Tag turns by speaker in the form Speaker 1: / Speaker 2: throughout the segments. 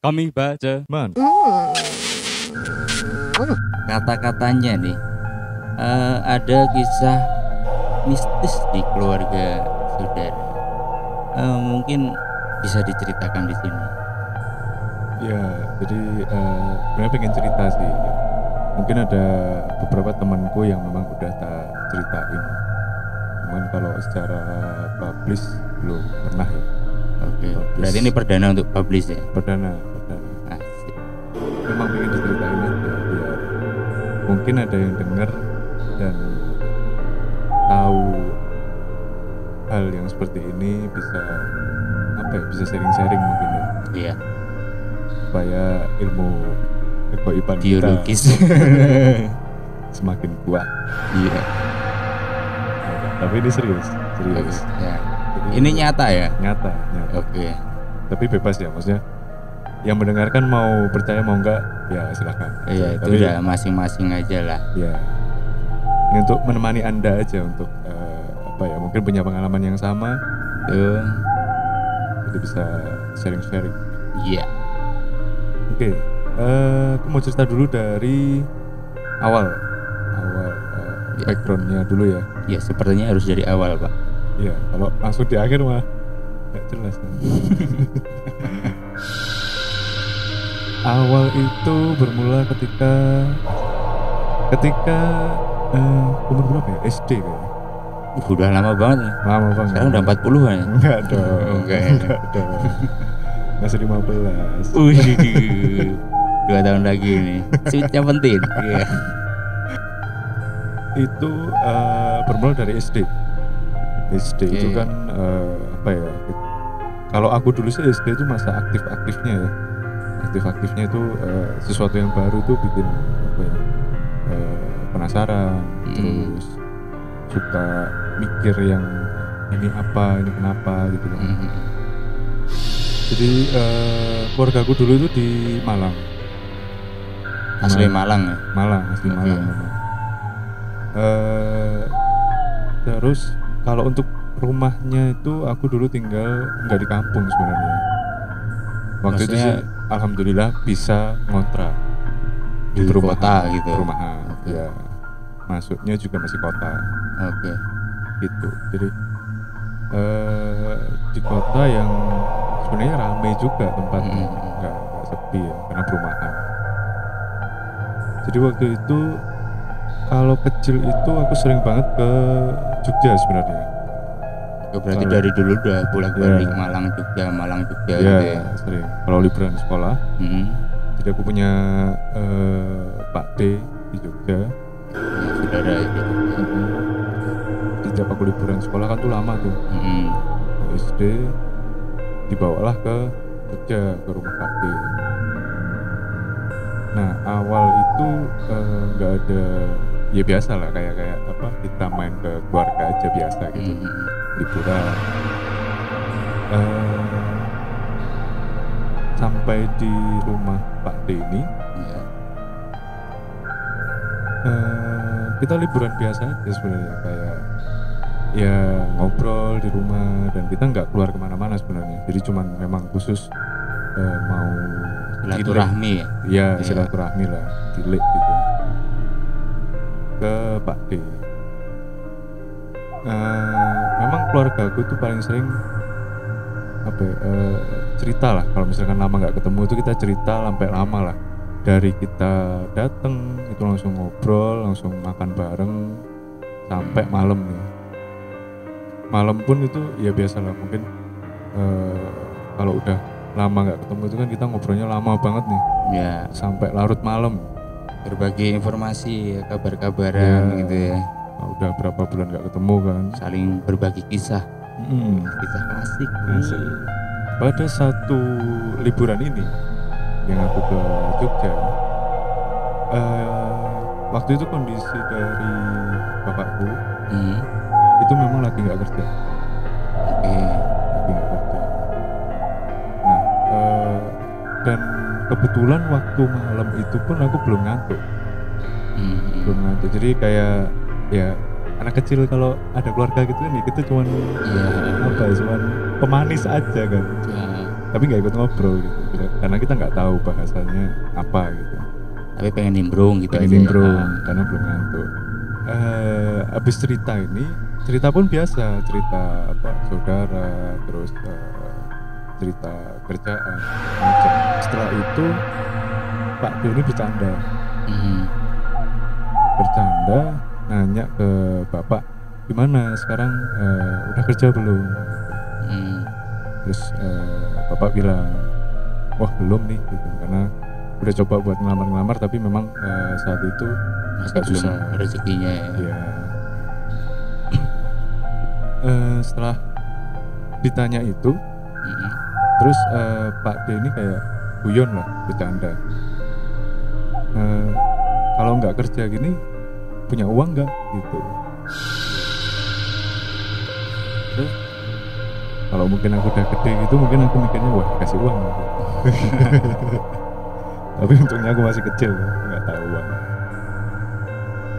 Speaker 1: Kami baca
Speaker 2: Man.
Speaker 1: kata-katanya nih. Ada kisah mistis di keluarga saudara. Mungkin bisa diceritakan di sini.
Speaker 2: Ya, jadi sebenarnya pengen cerita sih. Mungkin ada beberapa temanku yang memang udah tak ceritain. Cuman kalau secara publish belum pernah ya.
Speaker 1: Oke.
Speaker 2: Publish.
Speaker 1: Berarti ini perdana untuk publish ya.
Speaker 2: Perdana.
Speaker 1: Asik.
Speaker 2: Memang pengen diceritain aja biar mungkin ada yang denger dan tahu hal yang seperti ini bisa bisa sharing-sharing mungkin ya.
Speaker 1: Iya.
Speaker 2: Supaya ilmu kegaiban kita
Speaker 1: Biologis.
Speaker 2: semakin kuat.
Speaker 1: Iya.
Speaker 2: Tapi ini serius.
Speaker 1: Bagus. Ya.
Speaker 2: Jadi,
Speaker 1: Ini nyata ya.
Speaker 2: nyata.
Speaker 1: Oke.
Speaker 2: Tapi bebas ya, maksudnya yang mendengarkan mau percaya mau enggak ya silakan.
Speaker 1: Iya, itu
Speaker 2: Tapi,
Speaker 1: udah masing-masing aja lah.
Speaker 2: ya ini untuk menemani anda aja untuk mungkin punya pengalaman yang sama
Speaker 1: Tuh.
Speaker 2: jadi bisa sharing-sharing.
Speaker 1: Iya.
Speaker 2: Oke, aku mau cerita dulu dari awal
Speaker 1: Ya.
Speaker 2: backgroundnya dulu ya.
Speaker 1: Ya, sepertinya harus dari awal, Pak.
Speaker 2: Iya, kalau langsung di akhir mah nggak jelas. Awal itu bermula ketika umur berapa ya? SD kayaknya.
Speaker 1: Udah lama banget ya.
Speaker 2: Lama banget.
Speaker 1: Sekarang udah 40-an ya.
Speaker 2: Enggak dong.
Speaker 1: Enggak ya.
Speaker 2: Enggak dong. Masih 15.
Speaker 1: Wih, 2 tahun lagi nih. Sweetnya penting. Iya.
Speaker 2: Itu bermula dari SD. SD itu
Speaker 1: Oke.
Speaker 2: kan kalau aku dulu sih SD itu masa aktif-aktifnya ya. Aktif-aktifnya itu sesuatu yang baru itu bikin penasaran, terus suka mikir yang ini apa, ini kenapa gitu kan. Jadi keluarga aku dulu itu di Malang.
Speaker 1: Asli Malang ya.
Speaker 2: Malang, asli
Speaker 1: Oke.
Speaker 2: Malang memang. Terus kalau untuk rumahnya itu aku dulu tinggal nggak di kampung sebenarnya. Waktu itu
Speaker 1: Maksudnya
Speaker 2: sih alhamdulillah bisa ngontrak
Speaker 1: di kota gitu.
Speaker 2: Perumahan.
Speaker 1: Oke.
Speaker 2: Ya. Masuknya juga masih kota
Speaker 1: Oke.
Speaker 2: gitu. Jadi di kota yang sebenarnya ramai juga tempatnya, nggak sepi ya karena perumahan. Jadi waktu itu kalau kecil itu aku sering banget ke Jogja sebenarnya.
Speaker 1: Oke, berarti
Speaker 2: Kalau-
Speaker 1: dari dulu udah bolak-balik
Speaker 2: Ya.
Speaker 1: Malang Jogja
Speaker 2: Ya,
Speaker 1: gitu ya.
Speaker 2: sering. Kalau liburan sekolah, jadi aku punya Pak D di Jogja.
Speaker 1: Ya, saudara itu.
Speaker 2: Setiap aku liburan sekolah kan tuh lama tuh. SD dibawalah ke Jogja ke rumah Pak D. Nah awal itu nggak ada, ya biasa lah kayak kita main ke keluarga aja biasa gitu, liburan. Sampai di rumah Pak D ini
Speaker 1: Ya.
Speaker 2: kita liburan biasa aja sebenarnya, kayak ya ngobrol di rumah dan kita nggak keluar kemana-mana sebenarnya. Jadi cuman memang khusus mau
Speaker 1: Silaturahmi ya.
Speaker 2: ya
Speaker 1: Iya.
Speaker 2: silaturahmi lah, tilik gitu ke Pak D. Memang keluarga aku tuh paling sering cerita lah, kalau misalkan lama nggak ketemu itu kita cerita sampai lama lah, dari kita datang itu langsung ngobrol, langsung makan bareng sampai malam nih. Malam pun itu ya biasa lah, mungkin kalau udah lama nggak ketemu itu kan kita ngobrolnya lama banget nih,
Speaker 1: Ya,
Speaker 2: sampai larut malam.
Speaker 1: berbagi informasi, kabar-kabaran
Speaker 2: Ya.
Speaker 1: gitu ya.
Speaker 2: Udah berapa bulan nggak ketemu kan.
Speaker 1: Saling berbagi kisah. Kisah klasik.
Speaker 2: Asik. Pada satu liburan ini yang aku ke Jogja, waktu itu kondisi dari bapakku itu memang lagi nggak kerja,
Speaker 1: Oke.
Speaker 2: lagi nggak kerja. Nah, dan kebetulan waktu malam itu pun aku belum ngantuk. Jadi kayak ya anak kecil kalau ada keluarga gitu kan ya kita cuman
Speaker 1: Iya.
Speaker 2: cuman pemanis aja kan.
Speaker 1: Ya.
Speaker 2: tapi nggak ikut ngobrol gitu karena kita nggak tahu bahasanya apa gitu.
Speaker 1: Tapi pengen nimbrung gitu
Speaker 2: Pengen
Speaker 1: aja.
Speaker 2: nimbrung
Speaker 1: Ah.
Speaker 2: karena belum ngantuk. Abis cerita ini, cerita pun biasa, cerita apa saudara, terus cerita kerjaan macam. Setelah itu Pak D ini bercanda, nanya ke bapak gimana sekarang, udah kerja belum? Terus bapak bilang wah belum nih gitu, karena udah coba buat ngelamar tapi memang saat itu
Speaker 1: Masih
Speaker 2: agak
Speaker 1: belum
Speaker 2: susah
Speaker 1: rezekinya ya.
Speaker 2: ya. Setelah ditanya itu terus Pak D ini kayak guyon lah, bercanda, kalau nggak kerja gini punya uang nggak gitu. Terus kalau mungkin aku udah gede gitu mungkin aku mikirnya wah kasih uang gitu. Tapi untungnya aku masih kecil, nggak tahu uang.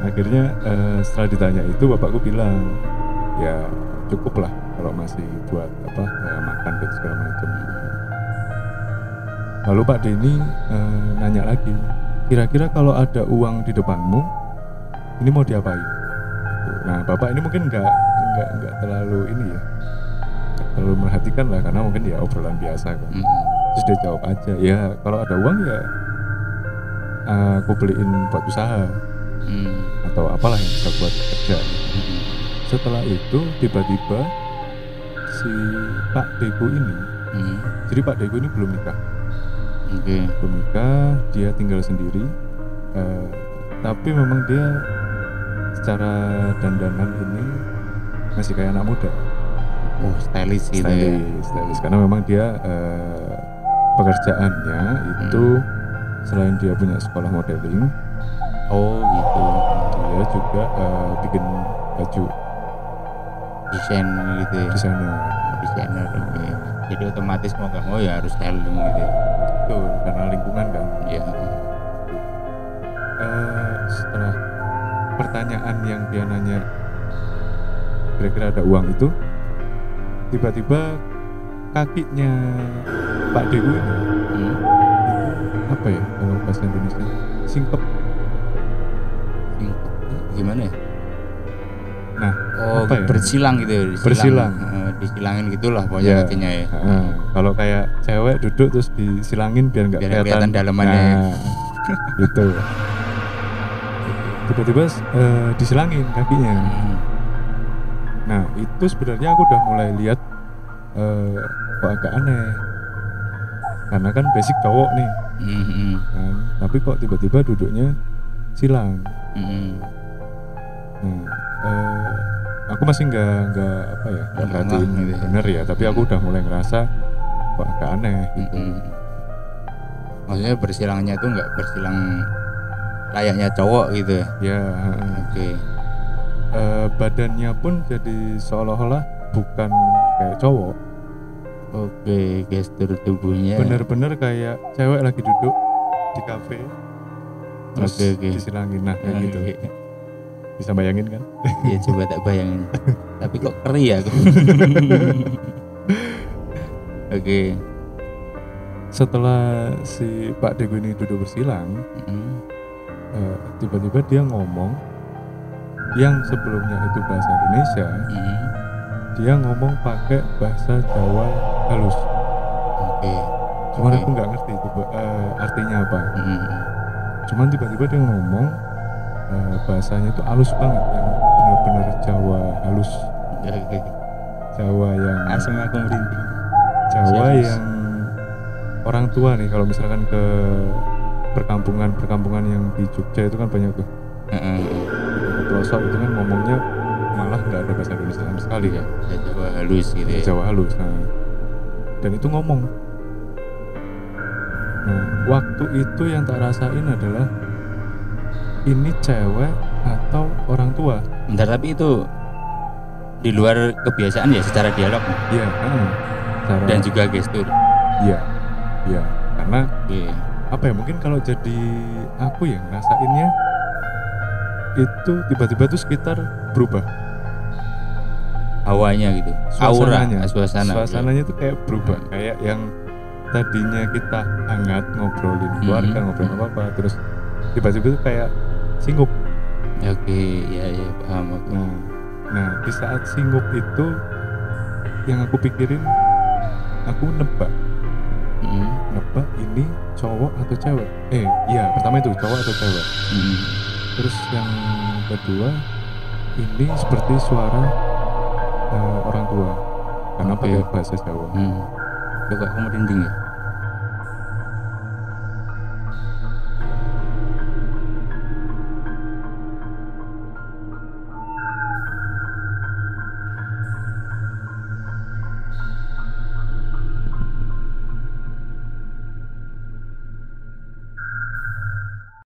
Speaker 2: Akhirnya setelah ditanya itu bapakku bilang ya cukup lah kalau masih buat apa makan dan segala macam. Lalu Pak Denny nanya lagi, kira-kira kalau ada uang di depanmu ini mau diapain? Nah bapak ini mungkin nggak terlalu ini ya, terlalu merhatikan lah karena mungkin ya obrolan biasa kan. Terus dia jawab aja, ya kalau ada uang ya aku beliin buat usaha atau apalah yang bisa buat kerja. Setelah itu tiba-tiba si Pak Deku ini, jadi Pak Deku ini belum nikah, belum nikah, dia tinggal sendiri, tapi memang dia secara dandanan ini masih kayak anak muda.
Speaker 1: Oh stylish gitu ya.
Speaker 2: Stylish karena memang dia pekerjaannya itu selain dia punya sekolah modeling,
Speaker 1: Oh gitu.
Speaker 2: dia juga bikin baju,
Speaker 1: Desain gitu ya.
Speaker 2: desainer.
Speaker 1: Oke. Jadi otomatis mau nggak mau ya harus styling gitu ya.
Speaker 2: Betul, karena lingkungan kan.
Speaker 1: Iya.
Speaker 2: Setelah pertanyaan yang dia nanya kira-kira ada uang itu, tiba-tiba kakinya Pak Deku ini apa ya kalau bahasa Indonesia, singkep.
Speaker 1: Gimana ya?
Speaker 2: Nah,
Speaker 1: Oh
Speaker 2: apa ya?
Speaker 1: bersilang gitu ya.
Speaker 2: Bersilang.
Speaker 1: Disilangin gitulah pokoknya kakinya ya.
Speaker 2: Kalau kayak cewek duduk terus disilangin biar nggak kelihatan
Speaker 1: dalamannya.
Speaker 2: Nah, gitu. Tiba-tiba disilangin kakinya. Nah itu sebenarnya aku udah mulai lihat kok agak aneh, karena kan basic cowok nih kan, tapi kok tiba-tiba duduknya silang. Nah, aku masih nggak apa ya, nggak perhatiin
Speaker 1: gitu.
Speaker 2: bener ya, tapi aku udah mulai ngerasa kok agak aneh gitu.
Speaker 1: Maksudnya bersilangnya tuh nggak bersilang layaknya cowok gitu ya?
Speaker 2: Ya.
Speaker 1: Oke.
Speaker 2: Badannya pun jadi seolah-olah bukan kayak cowok.
Speaker 1: Oke, gestur tubuhnya
Speaker 2: Bener-bener kayak cewek lagi duduk di kafe terus
Speaker 1: Oke.
Speaker 2: disilangin, nah kayak gitu. Bisa bayangin kan?
Speaker 1: Ya coba tak bayangin. Tapi kok keri ya aku. Oke.
Speaker 2: Setelah si Pak Deku ini duduk bersilang, tiba-tiba dia ngomong yang sebelumnya itu bahasa Indonesia, dia ngomong pakai bahasa Jawa halus.
Speaker 1: Oke.
Speaker 2: Cuman aku nggak ngerti itu artinya apa. Cuman tiba-tiba dia ngomong bahasanya itu halus banget, yang benar-benar Jawa halus.
Speaker 1: Oke.
Speaker 2: Jawa yang
Speaker 1: Asam aku merinding.
Speaker 2: Jawa
Speaker 1: Serius.
Speaker 2: yang orang tua nih, kalau misalkan ke perkampungan yang di Jogja itu kan banyak tuh. Di pelosok itu kan ngomongnya malah nggak ada bahasa Indonesia sama sekali ya.
Speaker 1: Jawa halus gitu ya.
Speaker 2: Jawa halus. Nah, dan itu ngomong. Nah, waktu itu yang tak rasain adalah ini cewek atau orang tua.
Speaker 1: Bentar, tapi itu di luar kebiasaan ya secara dialog
Speaker 2: Iya,
Speaker 1: dan juga gestur.
Speaker 2: Iya, karena
Speaker 1: Oke.
Speaker 2: apa ya, mungkin kalau jadi aku ya ngerasainnya itu tiba-tiba tuh sekitar berubah.
Speaker 1: Hawanya gitu.
Speaker 2: Suasananya,
Speaker 1: Aura, suasana.
Speaker 2: suasananya tuh kayak berubah, kayak yang tadinya kita hangat ngobrolin keluarga,
Speaker 1: Hmm.
Speaker 2: ngobrolin apa-apa, terus tiba-tiba tuh kayak singgup.
Speaker 1: Oke, ya paham aku.
Speaker 2: Nah di saat singgup itu yang aku pikirin, aku nebak ini cowok atau cewek. Iya, pertama itu cowok atau cewek. Terus yang kedua, ini seperti suara orang tua karena
Speaker 1: Oke.
Speaker 2: pakai bahasa Jawa.
Speaker 1: Coba kamu merinding ya.